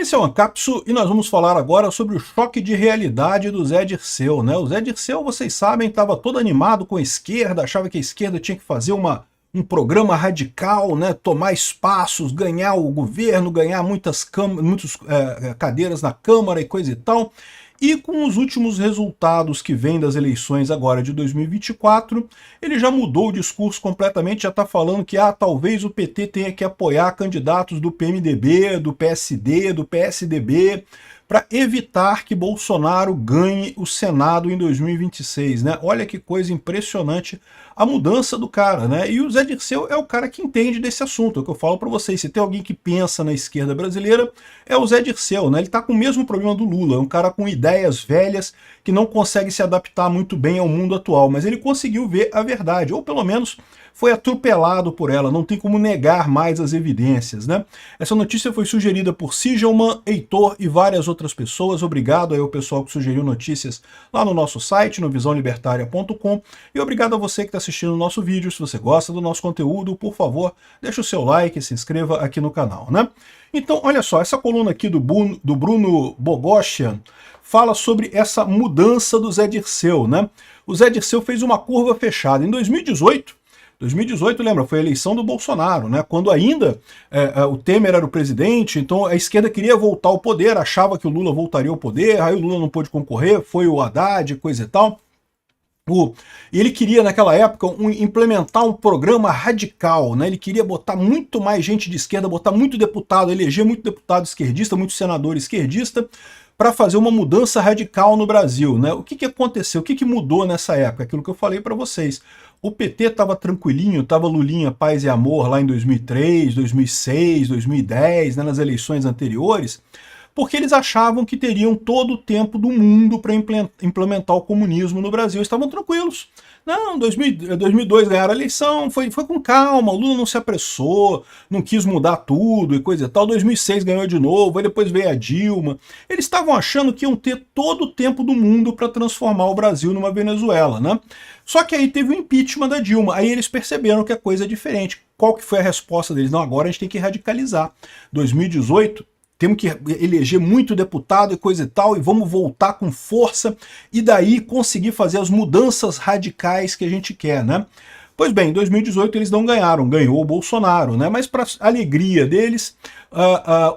Esse é o Ancapsu e nós vamos falar agora sobre o choque de realidade do Zé Dirceu, né? O Zé Dirceu, vocês sabem, estava todo animado com a esquerda, achava que a esquerda tinha que fazer um programa radical, né? Tomar espaços, ganhar o governo, ganhar muitas cadeiras na Câmara e coisa e tal. E com os últimos resultados que vêm das eleições agora de 2024, ele já mudou o discurso completamente, já está falando que talvez o PT tenha que apoiar candidatos do PMDB, do PSD, do PSDB, para evitar que Bolsonaro ganhe o Senado em 2026, né? Olha que coisa impressionante a mudança do cara, né? E o Zé Dirceu é o cara que entende desse assunto, é o que eu falo para vocês. Se tem alguém que pensa na esquerda brasileira, é o Zé Dirceu, né? Ele tá com o mesmo problema do Lula, é um cara com ideias velhas que não consegue se adaptar muito bem ao mundo atual, mas ele conseguiu ver a verdade, ou pelo menos foi atropelado por ela, não tem como negar mais as evidências, né? Essa notícia foi sugerida por Sigelman, Heitor e várias outras pessoas. Obrigado aí ao pessoal que sugeriu notícias lá no nosso site, no visãolibertaria.com, e obrigado a você que está assistindo o nosso vídeo. Se você gosta do nosso conteúdo, por favor, deixa o seu like e se inscreva aqui no canal, né? Então, olha só, essa coluna aqui do Bruno Boghossian fala sobre essa mudança do Zé Dirceu, né? O Zé Dirceu fez uma curva fechada. Em 2018, lembra, foi a eleição do Bolsonaro, né? Quando ainda o Temer era o presidente, então a esquerda queria voltar ao poder, achava que o Lula voltaria ao poder, aí o Lula não pôde concorrer, foi o Haddad, coisa e tal. E ele queria, naquela época, implementar um programa radical, né? Ele queria botar muito mais gente de esquerda, botar muito deputado, eleger muito deputado esquerdista, muito senador esquerdista, para fazer uma mudança radical no Brasil, né? O que aconteceu? O que mudou nessa época? Aquilo que eu falei para vocês. O PT estava tranquilinho, estava Lulinha, paz e amor lá em 2003, 2006, 2010, né, nas eleições anteriores, porque eles achavam que teriam todo o tempo do mundo para implementar o comunismo no Brasil. Estavam tranquilos. Não, 2002 ganharam a eleição, foi com calma, o Lula não se apressou, não quis mudar tudo e coisa e tal. 2006 ganhou de novo, aí depois veio a Dilma. Eles estavam achando que iam ter todo o tempo do mundo para transformar o Brasil numa Venezuela, né? Só que aí teve o impeachment da Dilma, aí eles perceberam que a coisa é diferente. Qual que foi a resposta deles? Não, agora a gente tem que radicalizar. 2018... temos que eleger muito deputado e coisa e tal, e vamos voltar com força, e daí conseguir fazer as mudanças radicais que a gente quer, né? Pois bem, em 2018 eles não ganharam, ganhou o Bolsonaro, né? Mas para alegria deles,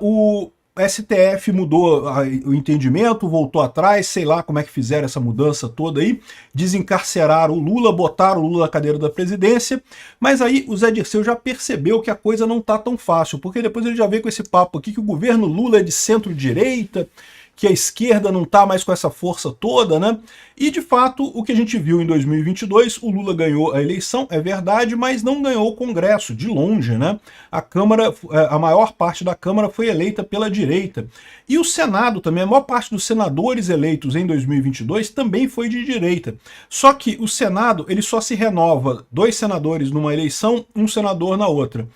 o STF mudou o entendimento, voltou atrás, sei lá como é que fizeram essa mudança toda aí, desencarceraram o Lula, botaram o Lula na cadeira da presidência, mas aí o Zé Dirceu já percebeu que a coisa não tá tão fácil, porque depois ele já veio com esse papo aqui que o governo Lula é de centro-direita, que a esquerda não está mais com essa força toda, né? E, de fato, o que a gente viu em 2022, o Lula ganhou a eleição, é verdade, mas não ganhou o Congresso, de longe, né? A Câmara, a maior parte da Câmara foi eleita pela direita. E o Senado também, a maior parte dos senadores eleitos em 2022 também foi de direita. Só que o Senado, ele só se renova 2 senadores numa eleição, 1 senador na outra.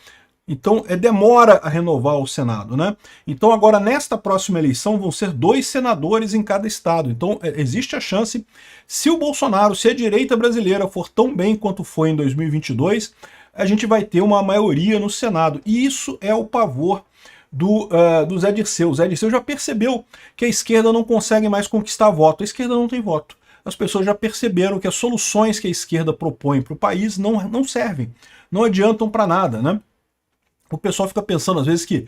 Então, demora a renovar o Senado, né? Então, agora, nesta próxima eleição, vão ser 2 senadores em cada estado. Então, existe a chance, se o Bolsonaro, se a direita brasileira for tão bem quanto foi em 2022, a gente vai ter uma maioria no Senado. E isso é o pavor do Zé Dirceu. O Zé Dirceu já percebeu que a esquerda não consegue mais conquistar voto. A esquerda não tem voto. As pessoas já perceberam que as soluções que a esquerda propõe para o país não servem, não adiantam para nada, né? O pessoal fica pensando às vezes que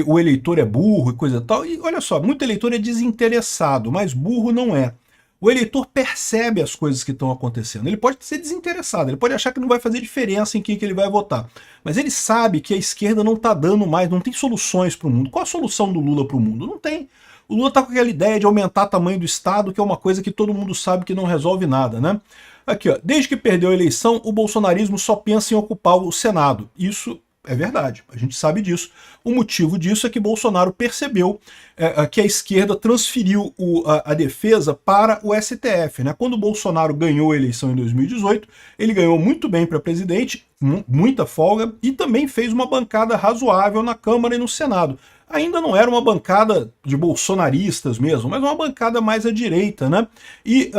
o eleitor é burro e coisa e tal, e olha só, muito eleitor é desinteressado, mas burro não é. O eleitor percebe as coisas que estão acontecendo, ele pode ser desinteressado, ele pode achar que não vai fazer diferença em quem que ele vai votar, mas ele sabe que a esquerda não está dando mais, não tem soluções para o mundo. Qual a solução do Lula para o mundo? Não tem. O Lula está com aquela ideia de aumentar o tamanho do Estado, que é uma coisa que todo mundo sabe que não resolve nada, né? Aqui, ó, desde que perdeu a eleição, o bolsonarismo só pensa em ocupar o Senado. Isso é verdade, a gente sabe disso. O motivo disso é que Bolsonaro percebeu que a esquerda transferiu a defesa para o STF, né? Quando o Bolsonaro ganhou a eleição em 2018, ele ganhou muito bem para presidente, muita folga, e também fez uma bancada razoável na Câmara e no Senado. ainda não era uma bancada de bolsonaristas mesmo, mas uma bancada mais à direita, né? E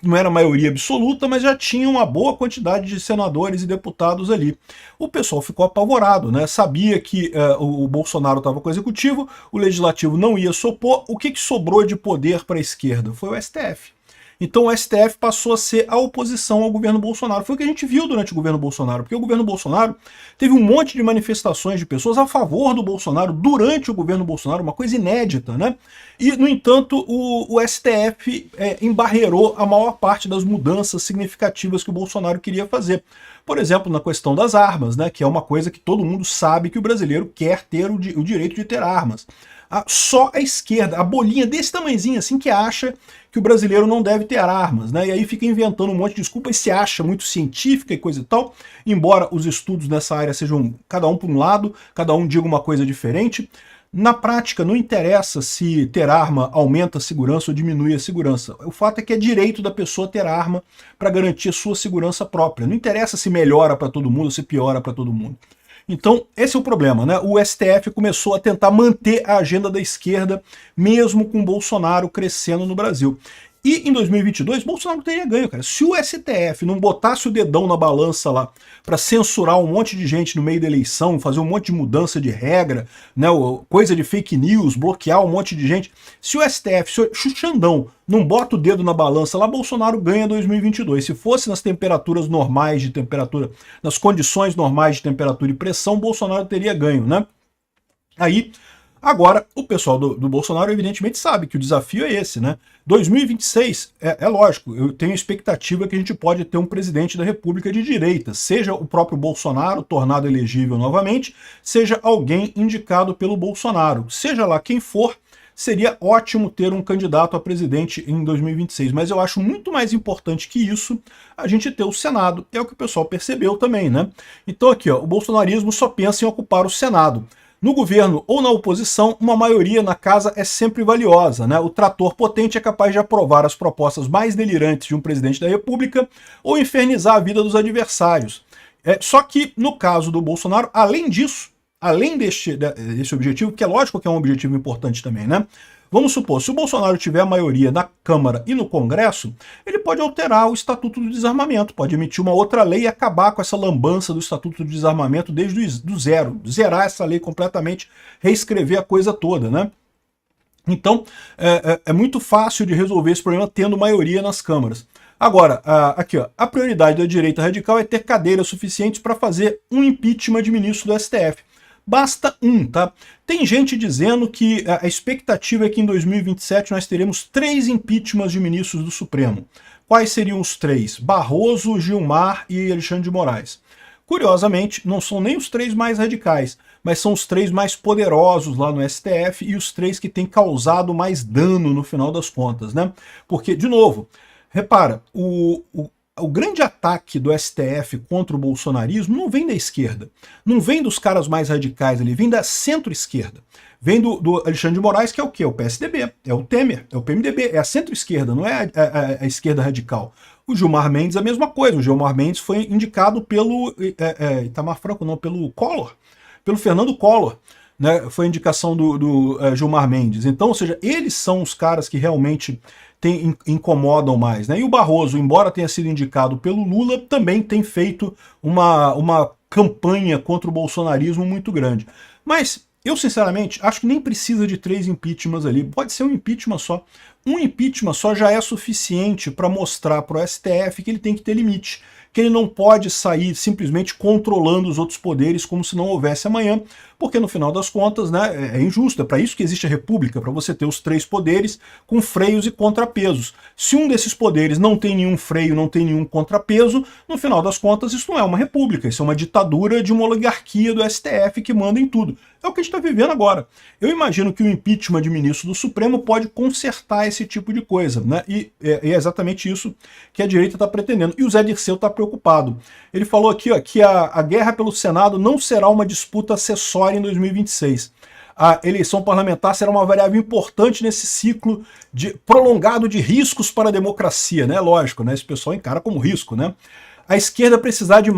não era a maioria absoluta, mas já tinha uma boa quantidade de senadores e deputados ali. O pessoal ficou apavorado, né? Sabia que o Bolsonaro estava com o executivo, o legislativo não ia se opor. O que sobrou de poder para a esquerda? Foi o STF. Então o STF passou a ser a oposição ao governo Bolsonaro. Foi o que a gente viu durante o governo Bolsonaro, porque o governo Bolsonaro teve um monte de manifestações de pessoas a favor do Bolsonaro durante o governo Bolsonaro, uma coisa inédita, né? E, no entanto, o STF embarreirou a maior parte das mudanças significativas que o Bolsonaro queria fazer. Por exemplo, na questão das armas, né, que é uma coisa que todo mundo sabe que o brasileiro quer ter o direito de ter armas. Só a esquerda, a bolinha desse tamanhozinho assim, que acha que o brasileiro não deve ter armas, né? E aí fica inventando um monte de desculpa e se acha muito científica e coisa e tal, embora os estudos nessa área sejam cada um por um lado, cada um diga uma coisa diferente. Na prática, não interessa se ter arma aumenta a segurança ou diminui a segurança. O fato é que é direito da pessoa ter arma para garantir a sua segurança própria. Não interessa se melhora para todo mundo ou se piora para todo mundo. Então, esse é o problema, né? O STF começou a tentar manter a agenda da esquerda, mesmo com Bolsonaro crescendo no Brasil. E em 2022, Bolsonaro teria ganho, cara. Se o STF não botasse o dedão na balança lá para censurar um monte de gente no meio da eleição, fazer um monte de mudança de regra, né, coisa de fake news, bloquear um monte de gente. Se o STF, se o Xandão não bota o dedo na balança lá, Bolsonaro ganha 2022. Se fosse nas temperaturas normais de temperatura, nas condições normais de temperatura e pressão, Bolsonaro teria ganho, né? Aí, agora, o pessoal do Bolsonaro evidentemente sabe que o desafio é esse, né? 2026, é lógico, eu tenho a expectativa que a gente pode ter um presidente da República de direita, seja o próprio Bolsonaro, tornado elegível novamente, seja alguém indicado pelo Bolsonaro. Seja lá quem for, seria ótimo ter um candidato a presidente em 2026, mas eu acho muito mais importante que isso a gente ter o Senado, é o que o pessoal percebeu também, né? Então aqui, ó, o bolsonarismo só pensa em ocupar o Senado. No governo ou na oposição, uma maioria na casa é sempre valiosa, né? O trator potente é capaz de aprovar as propostas mais delirantes de um presidente da República ou infernizar a vida dos adversários. Só que, no caso do Bolsonaro, além disso, além desse objetivo, que é lógico que é um objetivo importante também, né? Vamos supor, se o Bolsonaro tiver a maioria na Câmara e no Congresso, ele pode alterar o Estatuto do Desarmamento, pode emitir uma outra lei e acabar com essa lambança do Estatuto do Desarmamento desde do zero, zerar essa lei completamente, reescrever a coisa toda, né? Então, é muito fácil de resolver esse problema tendo maioria nas câmaras. Agora, aqui, ó, a prioridade da direita radical é ter cadeiras suficientes para fazer um impeachment de ministro do STF. Basta um, tá? Tem gente dizendo que a expectativa é que em 2027 nós teremos 3 impeachments de ministros do Supremo. Quais seriam os 3? Barroso, Gilmar e Alexandre de Moraes. Curiosamente, não são nem os 3 mais radicais, mas são os 3 mais poderosos lá no STF e os 3 que têm causado mais dano no final das contas, né? Porque, de novo, repara, o grande ataque do STF contra o bolsonarismo não vem da esquerda, não vem dos caras mais radicais ali, vem da centro-esquerda. Vem do Alexandre de Moraes, que é o quê? O PSDB, é o Temer, é o PMDB, é a centro-esquerda, não é a esquerda radical. O Gilmar Mendes, a mesma coisa, o Gilmar Mendes foi indicado pelo Itamar Franco, não, pelo Collor, pelo Fernando Collor, né? Foi a indicação do Gilmar Mendes. Então, ou seja, eles são os caras que realmente incomodam mais, né? E o Barroso, embora tenha sido indicado pelo Lula, também tem feito uma campanha contra o bolsonarismo muito grande. Mas eu, sinceramente, acho que nem precisa de 3 impeachments ali. Pode ser um impeachment só. Um impeachment só já é suficiente para mostrar para o STF que ele tem que ter limite, que ele não pode sair simplesmente controlando os outros poderes como se não houvesse amanhã, porque no final das contas, né, é injusto. É para isso que existe a República, para você ter os 3 poderes com freios e contrapesos. Se um desses poderes não tem nenhum freio, não tem nenhum contrapeso, no final das contas isso não é uma república, isso é uma ditadura de uma oligarquia do STF que manda em tudo. É o que a gente está vivendo agora. Eu imagino que o impeachment de ministro do Supremo pode consertar esse tipo de coisa, né? E é exatamente isso que a direita está pretendendo. E o Zé Dirceu está preocupado. Ele falou aqui, ó, que a guerra pelo Senado não será uma disputa acessória em 2026. A eleição parlamentar será uma variável importante nesse ciclo prolongado de riscos para a democracia, né? Lógico, né? Esse pessoal encara como risco, né? A esquerda precisará de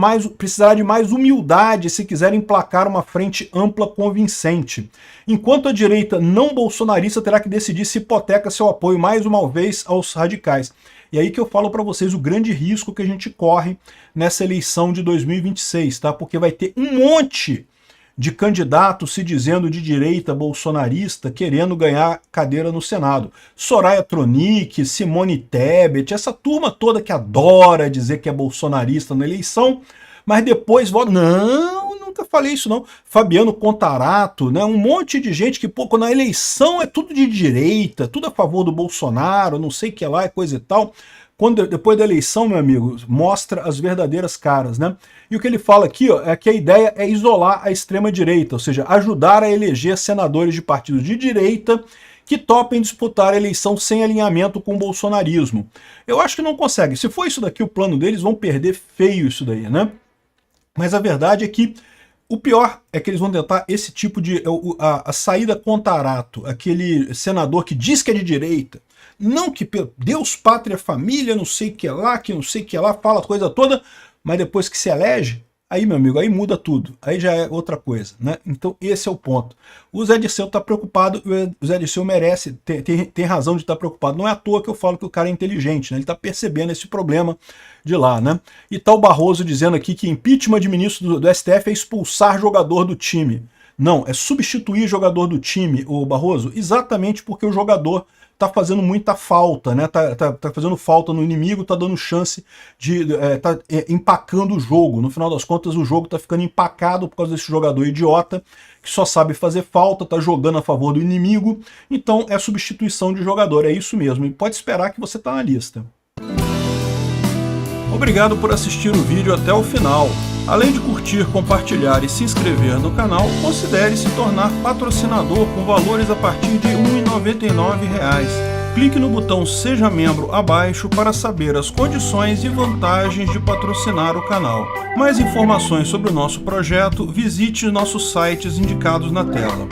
mais humildade se quiser emplacar uma frente ampla convincente. Enquanto a direita não bolsonarista terá que decidir se hipoteca seu apoio mais uma vez aos radicais. E aí que eu falo para vocês o grande risco que a gente corre nessa eleição de 2026, tá? Porque vai ter um monte de candidatos se dizendo de direita bolsonarista querendo ganhar cadeira no Senado. Soraya Tronic, Simone Tebet, essa turma toda que adora dizer que é bolsonarista na eleição, mas depois vota... Não, nunca falei isso não. Fabiano Contarato, né? Um monte de gente que, pô, quando a eleição é tudo de direita, tudo a favor do Bolsonaro, não sei o que lá, é coisa e tal. Depois da eleição, meu amigo, mostra as verdadeiras caras, né? E o que ele fala aqui, ó, é que a ideia é isolar a extrema-direita, ou seja, ajudar a eleger senadores de partidos de direita que topem disputar a eleição sem alinhamento com o bolsonarismo. Eu acho que não consegue. Se for isso daqui o plano deles, vão perder feio isso daí, né? Mas a verdade é que o pior é que eles vão tentar esse tipo de... a saída Contarato, aquele senador que diz que é de direita, não que Deus, pátria, família, não sei o que lá, que não sei o que lá, fala a coisa toda, mas depois que se elege, aí, meu amigo, aí muda tudo. Aí já é outra coisa, né? Então esse é o ponto. O Zé Dirceu está preocupado, o Zé Dirceu merece, tem razão de estar preocupado. Não é à toa que eu falo que o cara é inteligente, né? Ele está percebendo esse problema de lá, né? E tá o Barroso dizendo aqui que impeachment de ministro do STF é expulsar jogador do time. Não, é substituir jogador do time, o Barroso, exatamente porque o jogador tá fazendo muita falta, né? Tá fazendo falta no inimigo, tá dando chance de... empacando o jogo. No final das contas, o jogo tá ficando empacado por causa desse jogador idiota que só sabe fazer falta, tá jogando a favor do inimigo. Então é substituição de jogador, é isso mesmo. E pode esperar que você tá na lista. Obrigado por assistir o vídeo até o final. Além de curtir, compartilhar e se inscrever no canal, considere se tornar patrocinador com valores a partir de R$ 1,99. Clique no botão Seja Membro abaixo para saber as condições e vantagens de patrocinar o canal. Mais informações sobre o nosso projeto, visite nossos sites indicados na tela.